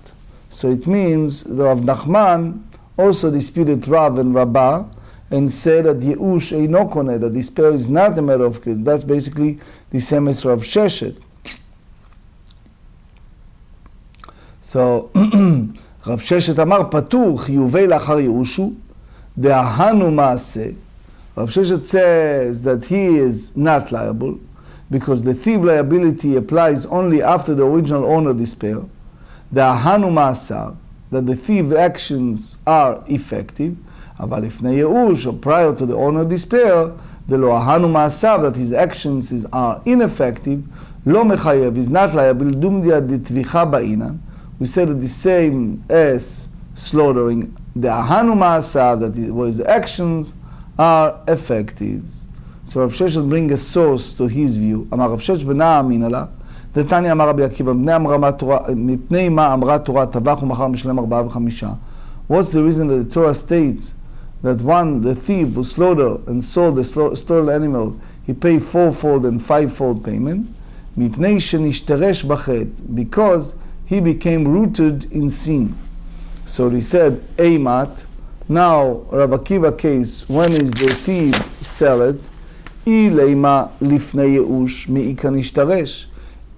So it means the Rav Nachman also disputed Rav and Rabbah and said that Yeush eino koneh, that despair is not a matter of case. That's basically the same as Rav Sheshet. So Rav Sheshet amar patur chiyuvei lachar yeushu de'ahanu maaseh. Rav Sheshet says that he is not liable because the thief liability applies only after the original owner despair. De'ahanu maaseh, that the thief actions are effective. Aval ifnei yeush, or prior to the owner despair, the lo ahanu maaseh, that his actions are ineffective. Lo mechayev, is not liable. Dumdia ditvicha ba'inan. We said that the same as slaughtering. The ahanu maaseh, that his actions are effective. So Rav Sheshet brings a source to his view. Amar Rav Sheshet b'na aminala. The Tanya Amar Rabbi Akiva mipnei ma amra Torah tavach u'machar mishlem 4 ו5. What's the reason that the Torah states that the thief who slaughtered and sold the stolen animal, he paid 4-fold and 5-fold payment? Mipnei shenishtaresh b'chet, because he became rooted in sin. So he said, Eimat, now Rabbi Akiva case, when is the thief sell it? Ileima lifnei yeush mi'ika nishtaresh.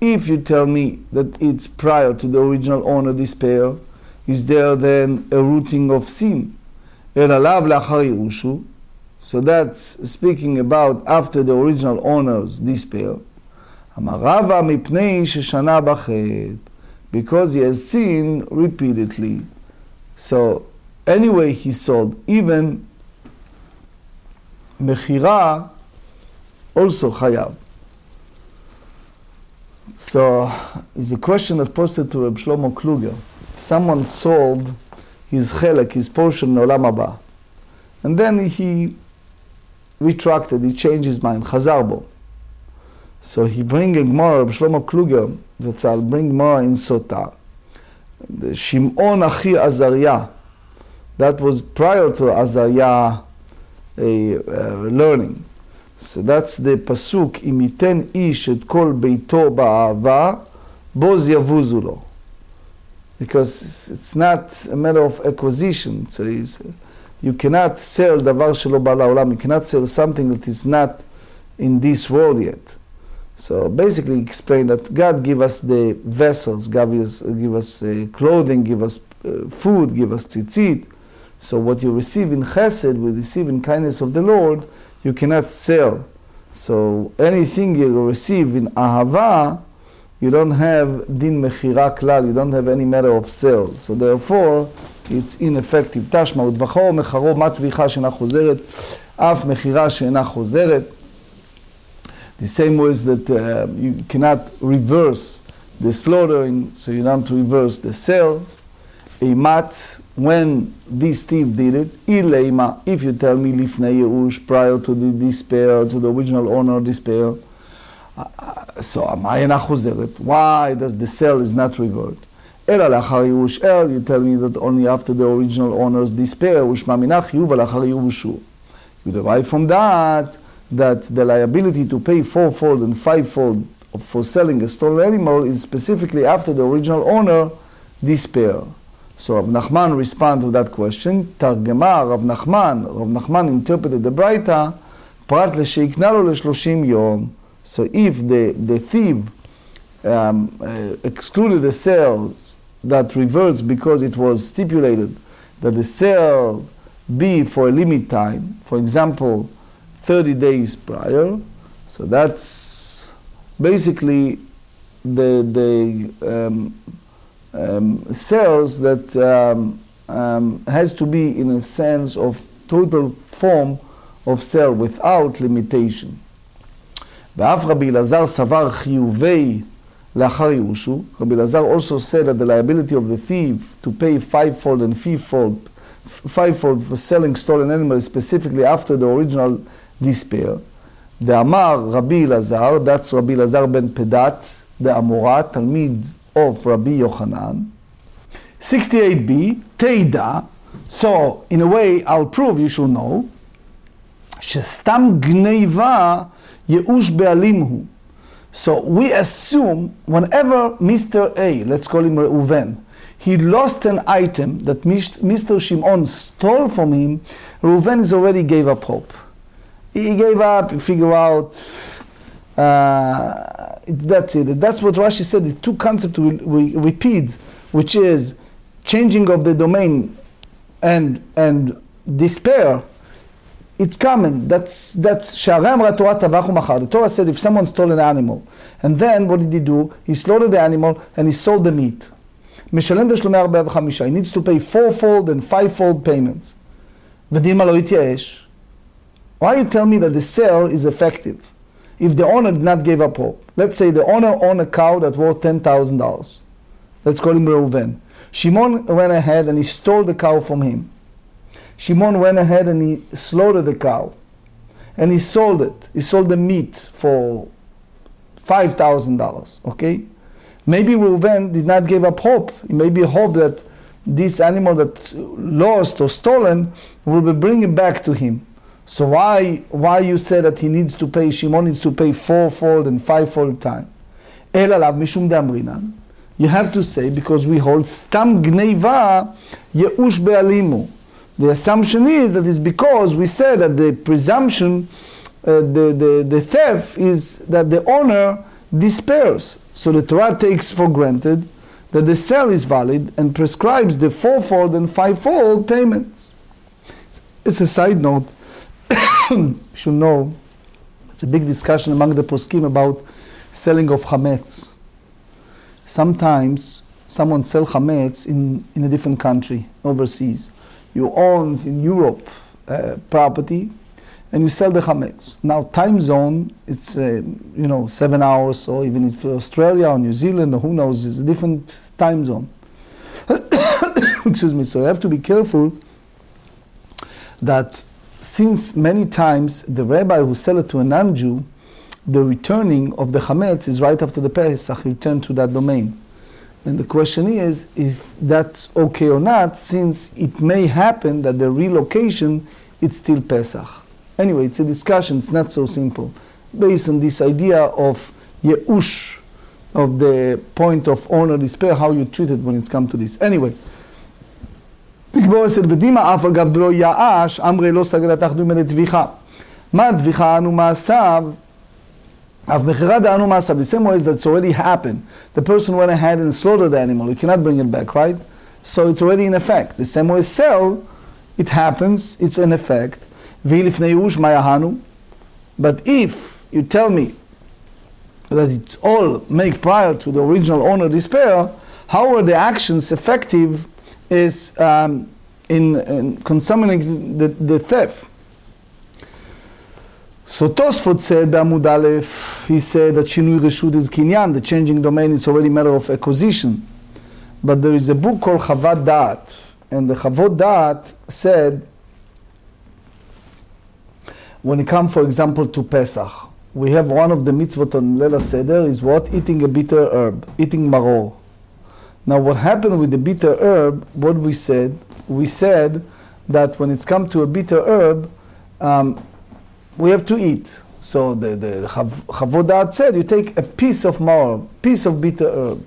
If you tell me that it's prior to the original owner despair, is there then a rooting of sin? אלא לאו לאחר ייאושו. So that's speaking about after the original owners despair. אמר רבא מפני ששנה בחטא, because he has sinned repeatedly. So anyway he sold, even מכירה also חייב. So it's a question that posted to Reb Shlomo Kluger. Someone sold his chelek, his portion לעולם הבא. And then he retracted, he changed his mind, חזר בו. So he bring a Gemarrah, Reb Shlomo Kluger, זצ"ל, bring Gemarrah in Sota. The Shimon Achi Azariah, that was prior to Azariah learning. So that's the pasuk, אם ייתן איש את כל ביתו באהבה, בוז יבוזו לו. Because it's not a matter of acquisition. So you cannot sell דבר שלא בא לעולם. You cannot sell something that is not in this world yet. So basically explain that God give us the vessels, God give us clothing, give us food, give us tzitzit. So what you receive in chesed, we receive in kindness of the Lord, you cannot sell. So anything you receive in ahava, you don't have din mechira klal, you don't have any matter of sale. So therefore, it's ineffective. תשמע, וטבחו מחרו מה טביחה שאינה חוזרת, אף מחירה שאינה חוזרת. The same ways that you cannot reverse the slaughtering, so you don't reverse the sales. Eimat, when this thief did it, ileima, if you tell me lifnei yeush, prior to the despair, to the original owner despair, so amay chozeret. Why does the sale is not revert? Ela lachar yeush el, you tell me that only after the original owner's despair, ushma minach yuva lachar yevushu. You derive from that the liability to pay fourfold and fivefold for selling a stolen animal is specifically after the original owner despair. So Rav Nachman responded to that question. Targema Rav Nachman interpreted the Braita, prat l'sheikna lo ל-30 yom. So if the thief excluded the sales that reverts because it was stipulated that the sale be for a limit time, for example, 30 days prior, so that's basically the sales that has to be in a sense of total form of sale without limitation. ואף רבי אלעזר סבר חיובי לאחר ייאושו. Rabbi Elazar also said that the liability of the thief to pay fivefold and fivefold for selling stolen animals specifically after the original despair. דאמר רבי אלעזר, that's Rabbi Elazar ben Pedat, דאמורה, תלמיד of Rabbi Yochanan. 68b, תדע, so in a way I'll prove, you should know, שסתם גניבה ייאוש בעלים הוא. So we assume whenever Mr. A, let's call him Reuven, he lost an item that Mr. Shimon stole from him, Reuven is already gave up hope. He gave up, he figured out, that's it. That's what Rashi said, the two concepts we repeat, which is changing of the domain and despair. It's common. That's Sha'arei Amra Torah Tavach Umachar. The Torah said if someone stole an animal, and then what did he do? He slaughtered the animal and he sold the meat. Mishalem Teshlumei 45. He needs to pay fourfold and fivefold payments. V'dima lo yityaesh. Why you tell me that the sale is effective if the owner did not give up hope? Let's say the owner owned a cow that worth $10,000. Let's call him Reuven. Shimon went ahead and he stole the cow from him. Shimon went ahead and he slaughtered the cow. And he sold it. He sold the meat for $5,000. Okay? Maybe Reuven did not give up hope. He maybe hoped that this animal that lost or stolen will be bringing back to him. So why you say that he needs to pay, Shimon needs to pay fourfold and fivefold time? El alav mishum de'amrinan. You have to say, because we hold stam gneiva yeush be'alimu. The assumption is that it's because we said that the presumption, the theft is that the owner despairs. So the Torah takes for granted that the sale is valid and prescribes the fourfold and fivefold payments. It's a side note. You should know, it's a big discussion among the poskim about selling of chametz. Sometimes someone sells chametz in a different country, overseas. You own in Europe property, and you sell the chametz. Now time zone, it's 7 hours, or even if Australia or New Zealand or who knows, it's a different time zone. Excuse me. So you have to be careful that since many times the rabbi who sell it to a non-Jew, the returning of the chametz is right after the Pesach, return to that domain. And the question is if that's okay or not, since it may happen that the relocation, it's still Pesach. Anyway, it's a discussion, it's not so simple. Based on this idea of Yeush, of the point of honor, despair, how you treat it when it's come to this. Anyway, תגבור אצל ודימה אף אגב דלו יאש, אמרי לא סגל התחדו מלא תביכה. מה תביכה אנו מעשיו? אף מכירה דאנו מעשיו. The same way as that's already happened. The person went ahead and slaughtered the animal. You cannot bring it back, right? So it's already in effect. The same way as sell, it happens, it's in effect. ויהי לפני ייאוש מה יהנו? But if you tell me that it's all made prior to the original owner despair, how are the actions effective is in consummating the theft? So Tosfot said, בעמוד א', he said that שינוי רשות is קניין, the changing domain is already a matter of acquisition. But there is a book called חוות דעת, and the חוות דעת said, when it comes, for example, to Pesach, we have one of the mitzvot on Leil HaSeder is what? Eating a bitter herb, eating maror. Now what happened with the bitter herb, what we said? We said that when it's come to a bitter herb, we have to eat. So the Chavod Da'at said, you take a piece of maror, piece of bitter herb.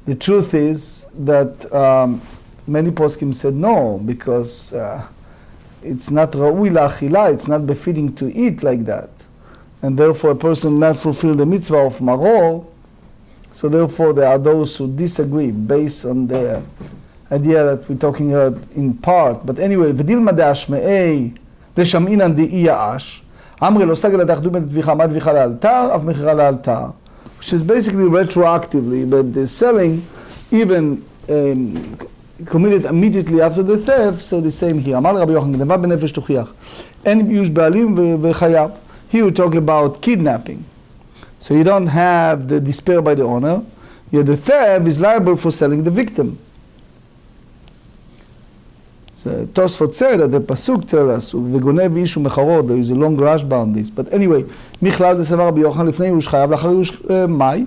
The truth is that many poskim said no, because it's not ra'ui la'achila, it's not befitting to eat like that. And therefore a person not fulfill the mitzvah of maror. So therefore there are those who disagree based on the idea that we're talking about in part. But anyway, ודילמה דאשמעי דשמעינן דאי יאש, אמרי לא סגל התאחדו בין תביכה מה תביכה לאלתר, אף מכירה לאלתר. Which is basically retroactively, but the selling even committed immediately after the theft, so the same here. אמר לרבי יוחנן, גנבה בנפש תוכיח. אין ייאוש בעלים וחייב. Here we talk about kidnapping. So you don't have the despair by the owner, yet the theft is liable for selling the victim. So Tosfot said that the pasuk tells us, וגונב איש ומחרות, there is a long Rashba on this. But anyway, מכלל דסבר רבי יוחנן לפני ייאוש חייב, לאחר ייאוש מאי?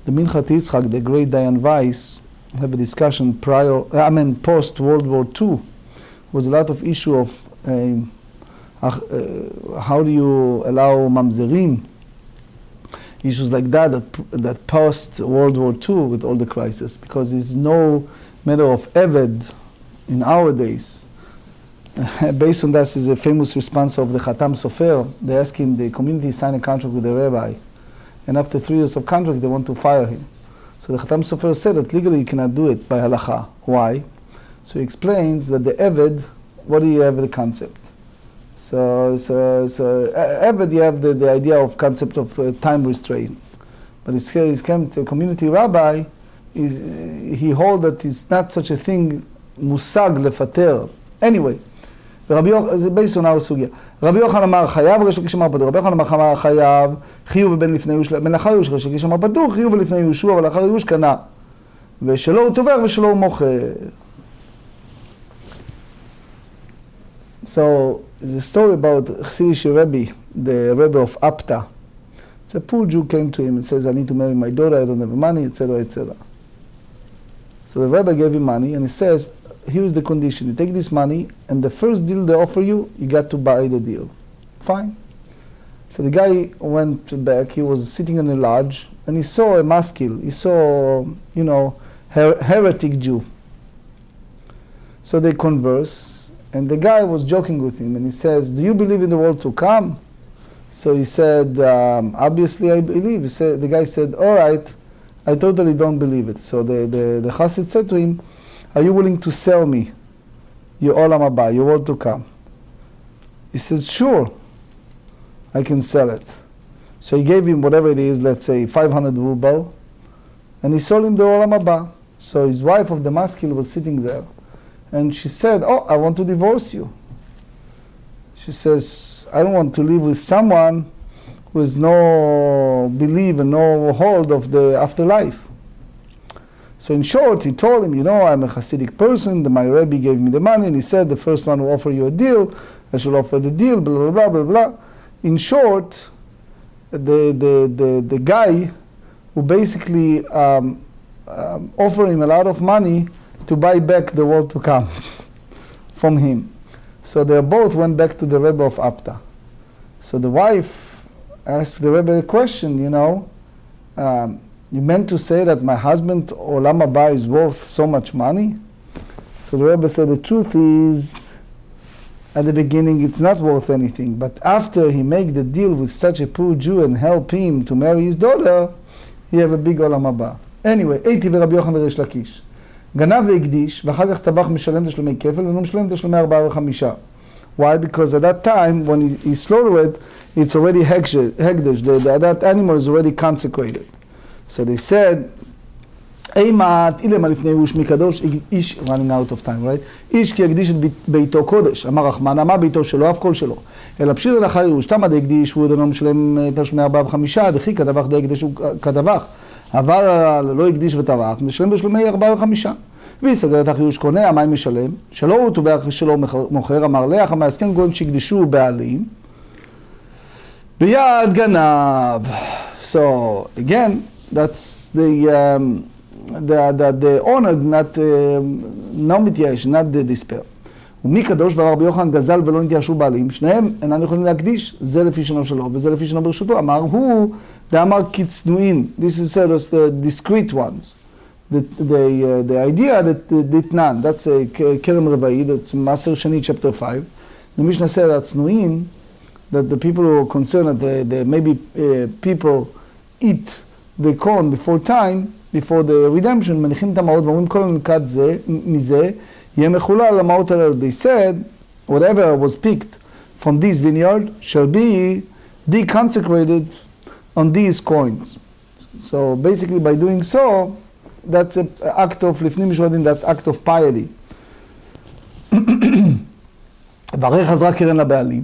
The Minchat Yitzchak, the great Dayan Weiss, have a discussion post World War II. Was a lot of issue of how do you allow mamzerim, issues like that post World War II with all the crisis, because there's no matter of eved in our days. Based on that is a famous response of the Khatam Sofer. They asked him, the community signed a contract with the rabbi, and after 3 years of contract they want to fire him. So the Khatam Sofer said that legally you cannot do it by halacha. Why? So he explains that the eved, what do you have the concept? So eved, you have the idea of concept of time restraint. But he's come to a community rabbi, he holds that it's not such a thing, musag lefater. Anyway, זה based on our סוגיה. רבי יוחנן אמר חייב, ריש לקיש אמר פטור. רבי יוחנן אמר חייב, חיוב ובין לפני ייאוש, בין לאחר ייאוש, ריש לקיש אמר פטור, חיוב ולפני ייאושו, אבל לאחר ייאוש קנה. ושלו הוא תובע ושלו הוא מוכר. So, the story about Chassidish Rebbe, the Rebbe of Apta. It's a poor Jew came to him and says, I need to marry my daughter, I don't have money, etc., etc. So the Rebbe gave him money and he says, here is the condition, you take this money and the first deal they offer you, you got to buy the deal. Fine. So the guy went back, he was sitting in a lodge and he saw a maskil, he saw, heretic Jew. So they converse. And the guy was joking with him and he says, do you believe in the world to come? So he said, obviously I believe. The guy said, all right, I totally don't believe it. So the Chassid said to him, are you willing to sell me your olam haba, your world to come? He says, sure, I can sell it. So he gave him whatever it is, let's say 500 ruble, and he sold him the olam haba. So his wife of the maskil was sitting there, and she said, oh, I want to divorce you. She says, I don't want to live with someone who has no belief and no hold of the afterlife. So in short, he told him, I'm a Hasidic person, my Rebbe gave me the money, and he said, the first one who offer you a deal, I should offer the deal, blah, blah, blah, blah, blah. In short, the guy who basically offered him a lot of money to buy back the world to come from him. So they both went back to the Rebbe of Apta. So the wife asked the Rebbe a question, you meant to say that my husband olam haba is worth so much money? So the Rebbe said the truth is, at the beginning it's not worth anything, but after he make the deal with such a poor Jew and help him to marry his daughter, he have a big olam haba. Anyway, הייתי ורבי יוחנן וריש לקיש. גנב והקדיש, ואחר כך טבח משלם תשלומי כפל, ולא משלם תשלומי 4 ו5. Why? Because at that time, when he slaughtered it, it's already hekdesh. That animal is already consecrated. So they said, אימת אילמה לפני ראש מקדוש, איש, running out of time, right? איש כי יקדיש את ביתו קודש, אמר רחמנה, מה ביתו שלו, אף כל שלו. אלא פשיר לאחר ירוש, תמה דקדיש, הוא עדינו משלם תשלומי 4 ו5, דחי כטבח דקדיש הוא כטבח. אבל לא יקדיש וטבח, משלם תשלומי 4 ו5. ויסגר את החיוש קונה, המים משלם, שלא הוא טובח שלו מוכר, אמר לך, המעסקן גון שהקדישו בעלים, ביד גנב. So again, that's the honor, not no mediation, not the despair. ומי קדוש ורבי יוחנן גזל ולא נתיישו בעלים, שניהם אינם יכולים להקדיש, זה לפי שנו שלו וזה לפי שנו ברשותו. אמר הוא, דאמר קצנועים, this is the discreet ones. The idea that ditnan, that's a kerem reva'i, that's Maser Shani chapter 5. The Mishnah said that tznuim, that the people who are concerned that maybe people eat the corn before time, before the redemption, מניחים את המעות ואומרים כל נקת זה, מזה, יהיה מחולל למעות הללו. They said, whatever was picked from this vineyard shall be deconsecrated on these coins. So basically by doing so, that's an act of לפנים משורת, that's act of piety. והרי חזרה קרן לבעלים,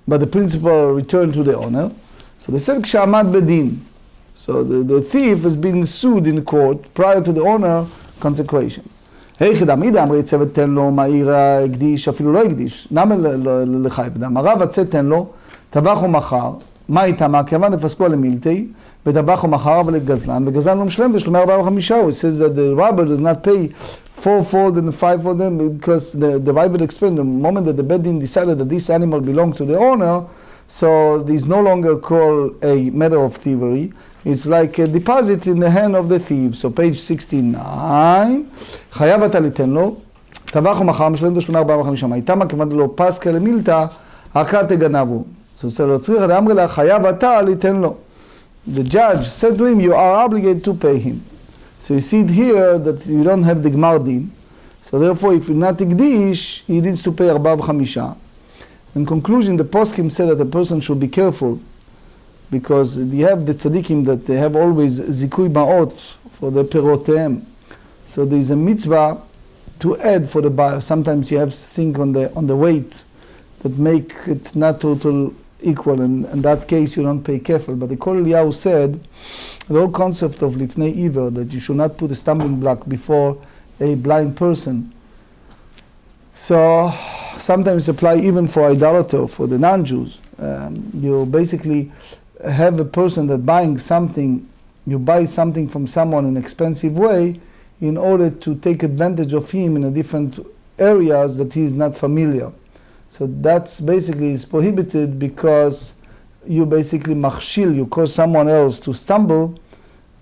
but the principal returned to the owner. So they said כשעמד בדין. So the thief has been sued in court prior to the owner consecration. היכד עמידה אמרי צוות תן לו מהעיר הקדיש, אפילו לא הקדיש. למה לחייב דם? הרב הצא תן לו, טבח ומחר, מה איתמה? כיוון נפסקו למילתי, וטבח ומחר אבל לגזלן, וגזלן לא משלם תשלומי 4 ו5. It says that the robber does not pay fourfold and fivefold because the Bible explained the moment that the Beit Din decided that this animal belonged to the owner, so this no longer called a matter of thievery. It's like a deposit in the hand of the thief. So page 69, חייב אתה ליתן לו, טבח ומחר משלם תשלומי 4 ו5. איתמה כיוון לו פסקה למילתא, עקה תגנבו. So לא צריך, אמר לה, חייב אתה ליתן לו. The judge said to him, you are obligated to pay him. So you see here that you don't have the Gemarrah din. So therefore, if you're not Ikdish, he needs to pay 4 ו5. In conclusion, the poskim said that a person should be careful because you have the tzaddikim that they have always zikui ma'ot for the perotem. So there is a mitzvah to add for the buyer. Sometimes you have to think on the weight that make it not total equal, and in that case you don't pay kefil. But the Kol Eliyahu said the whole concept of lifnei iver, that you should not put a stumbling block before a blind person. So sometimes apply even for idolater, for the non-Jews. You basically have a person that buying something, you buy something from someone in an expensive way in order to take advantage of him in a different areas that he is not familiar. So that's basically is prohibited because you basically machshil, you cause someone else to stumble,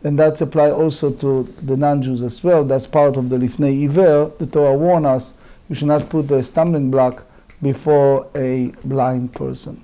and that's apply also to the non-Jews as well. That's part of the lifnei iver. The Torah warns us, you should not put a stumbling block before a blind person.